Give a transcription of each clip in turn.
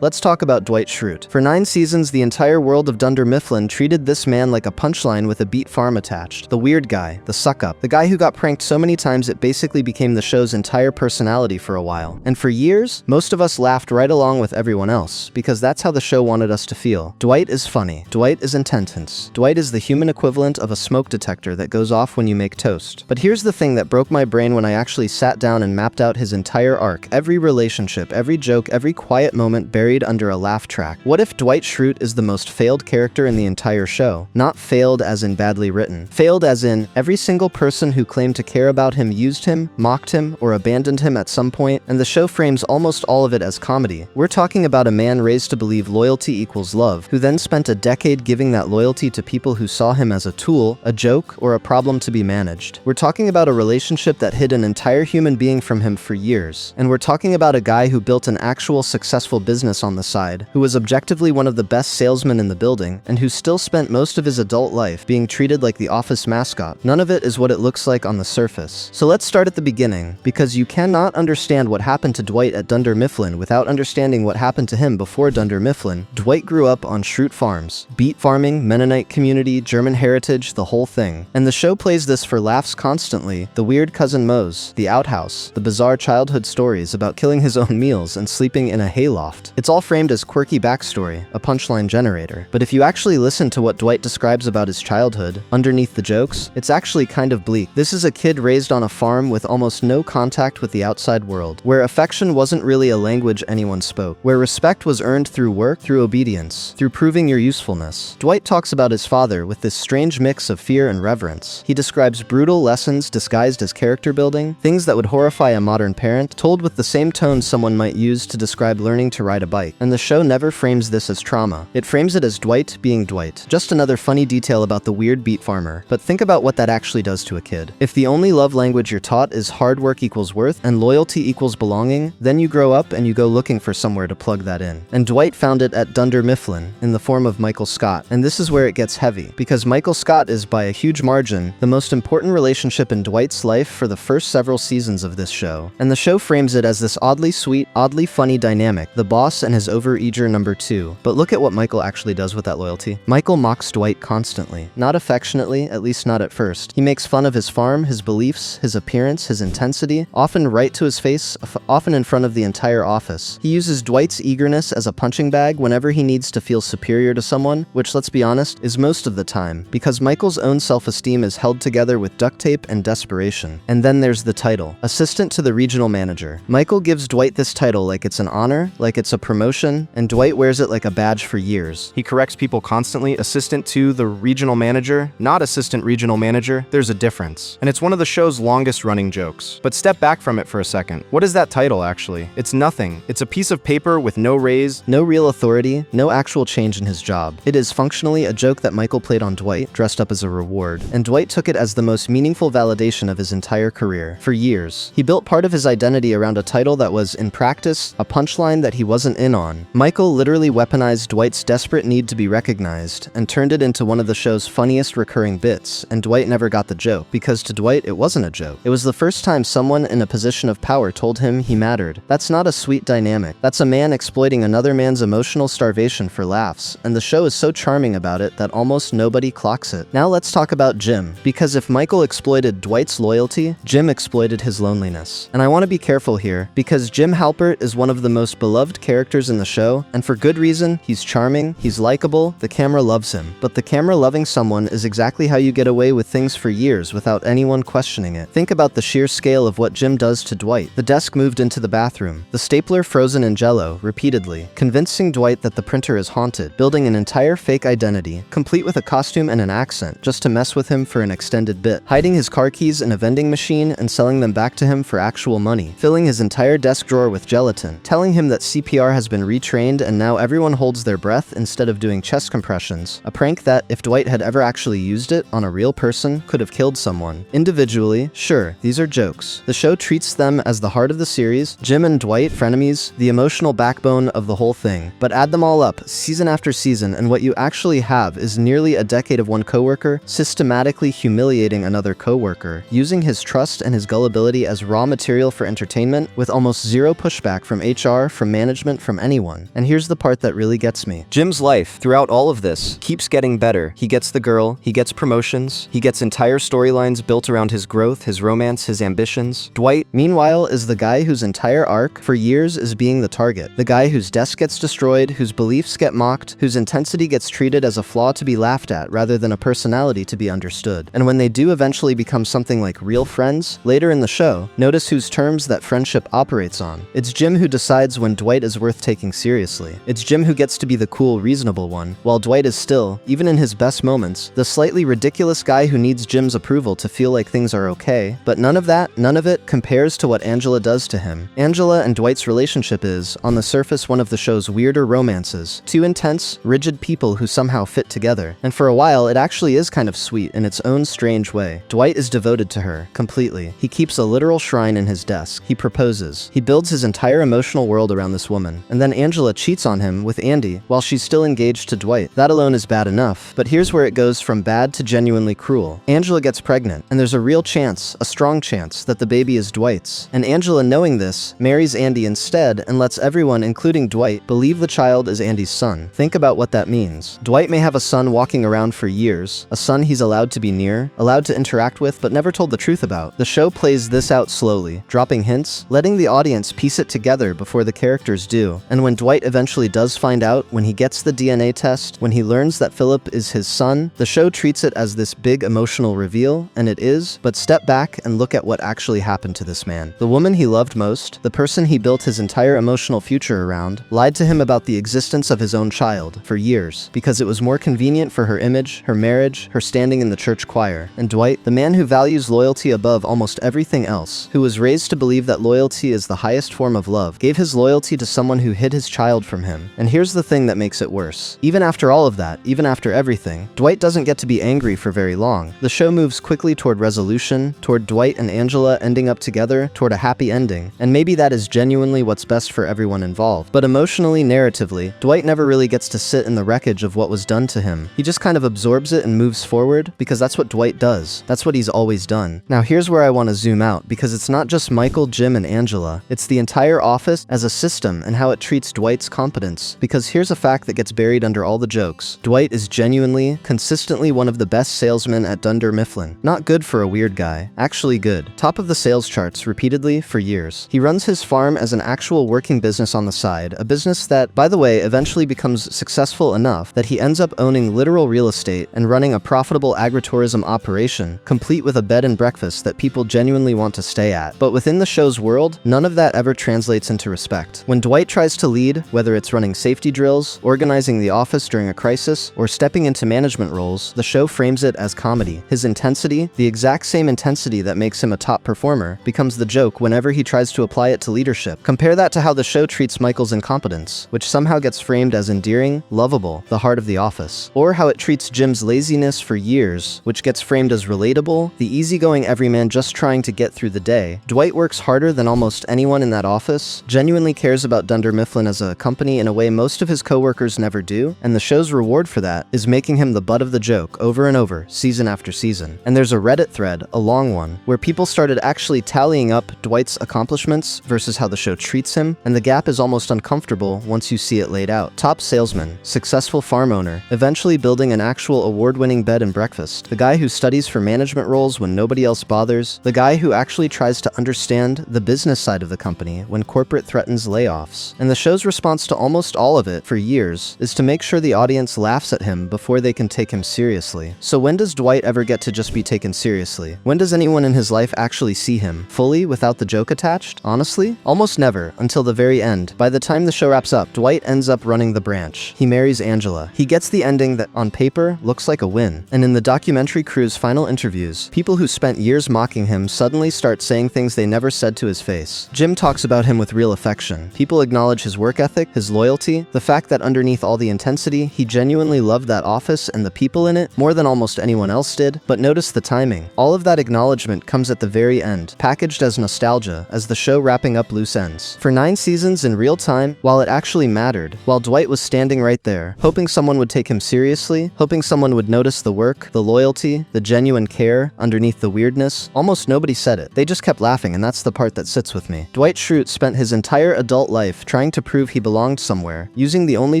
Let's talk about Dwight Schrute. For 9 seasons, the entire world of Dunder Mifflin treated this man like a punchline with a beat farm attached. The weird guy, the suck-up, the guy who got pranked so many times it basically became the show's entire personality for a while. And for years, most of us laughed right along with everyone else, because that's how the show wanted us to feel. Dwight is funny. Dwight is intense. Dwight is the human equivalent of a smoke detector that goes off when you make toast. But here's the thing that broke my brain when I actually sat down and mapped out his entire arc, every relationship, every joke, every quiet moment buried under a laugh track. What if Dwight Schrute is the most failed character in the entire show? Not failed as in badly written. Failed as in every single person who claimed to care about him used him, mocked him, or abandoned him at some point, and the show frames almost all of it as comedy. We're talking about a man raised to believe loyalty equals love, who then spent a decade giving that loyalty to people who saw him as a tool, a joke, or a problem to be managed. We're talking about a relationship that hid an entire human being from him for years. And we're talking about a guy who built an actual successful business on the side, who was objectively one of the best salesmen in the building, and who still spent most of his adult life being treated like the office mascot. None of it is what it looks like on the surface. So let's start at the beginning, because you cannot understand what happened to Dwight at Dunder Mifflin without understanding what happened to him before Dunder Mifflin. Dwight grew up on Schrute farms. Beet farming, Mennonite community, German heritage, the whole thing. And the show plays this for laughs constantly. The weird cousin Mose, the outhouse, the bizarre childhood stories about killing his own meals and sleeping in a hayloft. It's all framed as quirky backstory, a punchline generator. But if you actually listen to what Dwight describes about his childhood, underneath the jokes, it's actually kind of bleak. This is a kid raised on a farm with almost no contact with the outside world, where affection wasn't really a language anyone spoke, where respect was earned through work, through obedience, through proving your usefulness. Dwight talks about his father with this strange mix of fear and reverence. He describes brutal lessons disguised as character building, things that would horrify a modern parent, told with the same tone someone might use to describe learning to ride a bike. And the show never frames this as trauma. It frames it as Dwight being Dwight. Just another funny detail about the weird beet farmer. But think about what that actually does to a kid. If the only love language you're taught is hard work equals worth and loyalty equals belonging, then you grow up and you go looking for somewhere to plug that in. And Dwight found it at Dunder Mifflin in the form of Michael Scott. And this is where it gets heavy, because Michael Scott is by a huge margin the most important relationship in Dwight's life for the first several seasons of this show. And the show frames it as this oddly sweet, oddly funny dynamic, the boss and his overeager number 2. But look at what Michael actually does with that loyalty. Michael mocks Dwight constantly. Not affectionately, at least not at first. He makes fun of his farm, his beliefs, his appearance, his intensity, often right to his face, often in front of the entire office. He uses Dwight's eagerness as a punching bag whenever he needs to feel superior to someone, which, let's be honest, is most of the time, because Michael's own self-esteem is held together with duct tape and desperation. And then there's the title, assistant to the regional manager. Michael gives Dwight this title like it's an honor, like it's a promotion, and Dwight wears it like a badge for years. He corrects people constantly. Assistant to the regional manager, not assistant regional manager. There's a difference. And it's one of the show's longest running jokes. But step back from it for a second. What is that title actually? It's nothing. It's a piece of paper with no raise, no real authority, no actual change in his job. It is functionally a joke that Michael played on Dwight, dressed up as a reward. And Dwight took it as the most meaningful validation of his entire career. For years, he built part of his identity around a title that was, in practice, a punchline that he wasn't in on. Michael literally weaponized Dwight's desperate need to be recognized and turned it into one of the show's funniest recurring bits, and Dwight never got the joke, because to Dwight, it wasn't a joke. It was the first time someone in a position of power told him he mattered. That's not a sweet dynamic. That's a man exploiting another man's emotional starvation for laughs, and the show is so charming about it that almost nobody clocks it. Now let's talk about Jim, because if Michael exploited Dwight's loyalty, Jim exploited his loneliness. And I want to be careful here, because Jim Halpert is one of the most beloved characters in the show, and for good reason. He's charming, he's likable, the camera loves him. But the camera loving someone is exactly how you get away with things for years without anyone questioning it. Think about the sheer scale of what Jim does to Dwight. The desk moved into the bathroom, the stapler frozen in jello, repeatedly, convincing Dwight that the printer is haunted, building an entire fake identity, complete with a costume and an accent, just to mess with him for an extended bit, hiding his car keys in a vending machine and selling them back to him for actual money, filling his entire desk drawer with gelatin, telling him that CPR has been retrained and now everyone holds their breath instead of doing chest compressions, a prank that, if Dwight had ever actually used it on a real person, could have killed someone. Individually, sure, these are jokes. The show treats them as the heart of the series, Jim and Dwight, frenemies, the emotional backbone of the whole thing. But add them all up, season after season, and what you actually have is nearly a decade of one coworker systematically humiliating another coworker, using his trust and his gullibility as raw material for entertainment, with almost zero pushback from HR, from management, from anyone. And here's the part that really gets me. Jim's life, throughout all of this, keeps getting better. He gets the girl, he gets promotions, he gets entire storylines built around his growth, his romance, his ambitions. Dwight, meanwhile, is the guy whose entire arc, for years, is being the target. The guy whose desk gets destroyed, whose beliefs get mocked, whose intensity gets treated as a flaw to be laughed at rather than a personality to be understood. And when they do eventually become something like real friends, later in the show, notice whose terms that friendship operates on. It's Jim who decides when Dwight is worth taking seriously. It's Jim who gets to be the cool, reasonable one, while Dwight is still, even in his best moments, the slightly ridiculous guy who needs Jim's approval to feel like things are okay. But none of it compares to what Angela does to him. Angela and Dwight's relationship is, on the surface, one of the show's weirder romances. Two intense, rigid people who somehow fit together. And for a while, it actually is kind of sweet in its own strange way. Dwight is devoted to her, completely. He keeps a literal shrine in his desk. He proposes. He builds his entire emotional world around this woman. And then Angela cheats on him with Andy while she's still engaged to Dwight. That alone is bad enough, but here's where it goes from bad to genuinely cruel. Angela gets pregnant, and there's a real chance, a strong chance, that the baby is Dwight's. And Angela, knowing this, marries Andy instead and lets everyone, including Dwight, believe the child is Andy's son. Think about what that means. Dwight may have a son walking around for years, a son he's allowed to be near, allowed to interact with, but never told the truth about. The show plays this out slowly, dropping hints, letting the audience piece it together before the characters do. And when Dwight eventually does find out, when he gets the DNA test, when he learns that Philip is his son, the show treats it as this big emotional reveal, and it is, but step back and look at what actually happened to this man. The woman he loved most, the person he built his entire emotional future around, lied to him about the existence of his own child for years, because it was more convenient for her image, her marriage, her standing in the church choir. And Dwight, the man who values loyalty above almost everything else, who was raised to believe that loyalty is the highest form of love, gave his loyalty to someone who hid his child from him. And here's the thing that makes it worse. Even after all of that, even after everything, Dwight doesn't get to be angry for very long. The show moves quickly toward resolution, toward Dwight and Angela ending up together, toward a happy ending, and maybe that is genuinely what's best for everyone involved. But emotionally, narratively, Dwight never really gets to sit in the wreckage of what was done to him. He just kind of absorbs it and moves forward, because that's what Dwight does. That's what he's always done. Now here's where I want to zoom out, because it's not just Michael, Jim, and Angela. It's the entire office as a system and how it treats Dwight's competence. Because here's a fact that gets buried under all the jokes. Dwight is genuinely, consistently one of the best salesmen at Dunder Mifflin. Not good for a weird guy. Actually good. Top of the sales charts repeatedly for years. He runs his farm as an actual working business on the side, a business that, by the way, eventually becomes successful enough that he ends up owning literal real estate and running a profitable agritourism operation, complete with a bed and breakfast that people genuinely want to stay at. But within the show's world, none of that ever translates into respect. When Dwight tries to lead, whether it's running safety drills, organizing the office during a crisis, or stepping into management roles, the show frames it as comedy. His intensity, the exact same intensity that makes him a top performer, becomes the joke whenever he tries to apply it to leadership. Compare that to how the show treats Michael's incompetence, which somehow gets framed as endearing, lovable, the heart of the office. Or how it treats Jim's laziness for years, which gets framed as relatable, the easygoing everyman just trying to get through the day. Dwight works harder than almost anyone in that office, genuinely cares about Dunder Mifflin as a company in a way most of his coworkers never do, and the show's reward for that is making him the butt of the joke over and over, season after season. And there's a Reddit thread, a long one, where people started actually tallying up Dwight's accomplishments versus how the show treats him, and the gap is almost uncomfortable once you see it laid out. Top salesman, successful farm owner, eventually building an actual award-winning bed and breakfast, the guy who studies for management roles when nobody else bothers, the guy who actually tries to understand the business side of the company when corporate threatens layoffs. And the show's response to almost all of it for years is to make sure the audience laughs at him before they can take him seriously. So when does Dwight ever get to just be taken seriously? When does anyone in his life actually see him fully without the joke attached? Honestly, almost never, until the very end. By the time the show wraps up, Dwight ends up running the branch. He marries Angela. He gets the ending that, on paper, looks like a win. And in the documentary crew's final interviews, people who spent years mocking him suddenly start saying things they never said to his face. Jim talks about him with real affection. People acknowledge his work ethic, his loyalty, the fact that underneath all the intensity, he genuinely loved that office and the people in it more than almost anyone else did. But notice the timing. All of that acknowledgement comes at the very end, packaged as nostalgia, as the show wrapping up loose ends. For 9 seasons in real time, while it actually mattered, while Dwight was standing right there, hoping someone would take him seriously, hoping someone would notice the work, the loyalty, the genuine care underneath the weirdness, almost nobody said it. They just kept laughing, and that's the part that sits with me. Dwight Schrute spent his entire adult life trying to prove he belonged somewhere, using the only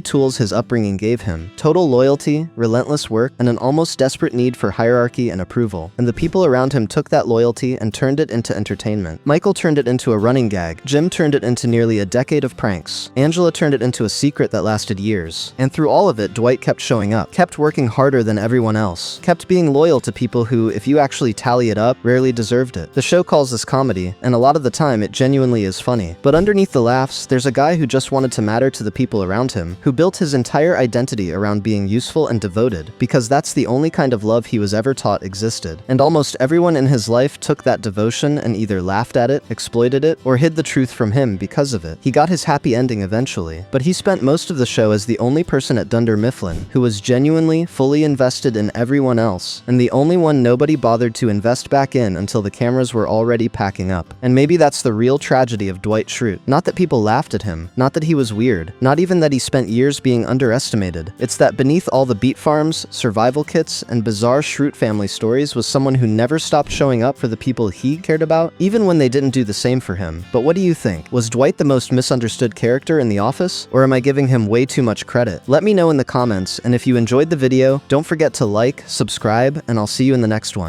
tools his upbringing gave him: total loyalty, relentless work, and an almost desperate need for hierarchy and approval. And the people around him took that loyalty and turned it into entertainment. Michael turned it into a running gag, Jim turned it into nearly a decade of pranks, Angela turned it into a secret that lasted years. And through all of it, Dwight kept showing up, kept working harder than everyone else, kept being loyal to people who, if you actually tally it up, rarely deserved it. The show calls this comedy, and a lot of the time it genuinely is funny. But underneath the laughs, there's a guy who just wanted to matter to the people around him, who built his entire identity around being useful and devoted, because that's the only kind of love he was ever taught existed. And almost everyone in his life took that devotion and either laughed at it, exploited it, or hid the truth from him because of it. He got his happy ending eventually, but he spent most of the show as the only person at Dunder Mifflin who was genuinely, fully invested in everyone else, and the only one nobody bothered to invest back in until the cameras were already packing up. And maybe that's the real tragedy of Dwight Schrute. Not that people laughed at him, not that he was weird, not even that he spent years being underestimated. It's that beneath all the beat farms, survival kits, and bizarre Schrute family stories was someone who never stopped showing up for the people he cared about, even when they didn't do the same for him. But what do you think? Was Dwight the most misunderstood character in The Office? Or am I giving him way too much credit? Let me know in the comments, and if you enjoyed the video, don't forget to like, subscribe, and I'll see you in the next one.